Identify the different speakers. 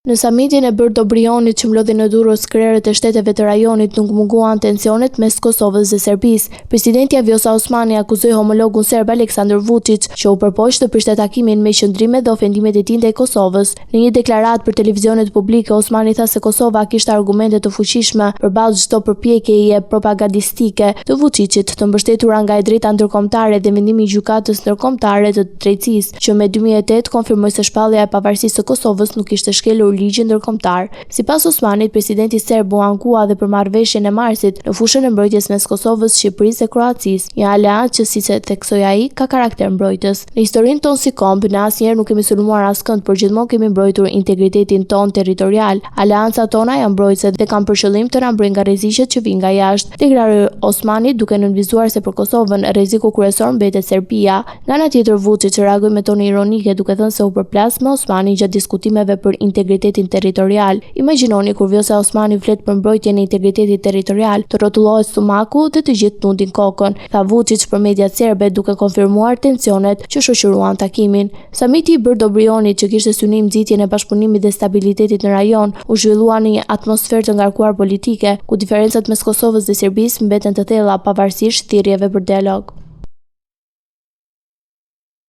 Speaker 1: Në samitin e bërë Dobrionit që mlodhi në Durrës, krerët e shteteve të rajonit nuk munguan tensionet mes Kosovës dhe Serbisë. Presidenti Vjosa Osmani akuzoi homologun serb Aleksandar Vučić që u përpoq të prishte takimin me qëndrimet dhe ofendimet e tij ndaj Kosovës. Në një deklaratë për televizionet publike, Osmani tha se Kosova kishte argumente të fuqishme përballë çdo përpjekjeje propagandistike të Vučićit, të mbështetura nga e drejta ndërkombëtare dhe vendimi i gjykatës ndërkombëtare të drejtësisë, që me 2008 konfirmoi se shpallja e pavarësisë së Kosovës nuk ishte shkelur ligjin ndërkombëtar. Sipas Osmanit, presidenti serb u ankua dhe për marrëveshjen e marsit në fushën e mbrojtjes mes Kosovës, Shqipërisë dhe Kroacisë, një aleancë që, siç e theksoi ai, ka karakter mbrojtës. Në historinë tonë si komb, ne asnjëherë nuk kemi sulmuar askënd, por gjithmonë kemi mbrojtur integritetin ton territorial. Aleancat tona janë mbrojtëse dhe kanë për qëllim të na mbrojnë nga rreziqet që vijnë nga jashtë, deklaroi Osmani, duke nënvizuar se për Kosovën rreziku kryesor mbetet Serbia. Nga ana tjetër, Vučić reagoi me tonë ironike, duke thënë se u përplas me Osmanin gjatë diskutimeve për integritetin territorial. Imagjinoni kur Vjosa Osmani flet për mbrojtjen e integritetit territorial, të rrotullohet stomaku dhe të gjithë tundin kokën, tha Vučić për mediat serbe, duke konfirmuar tensionet që shoqëruan takimin. Samiti i bërë Dobrionit, që kishte synim nxitjen e bashkëpunimit dhe stabilitetit në rajon, u zhvillua në një atmosferë të ngarkuar politike, ku diferencat mes Kosovës dhe Serbisë mbeten të thella pavarësisht thirrjeve për dialog.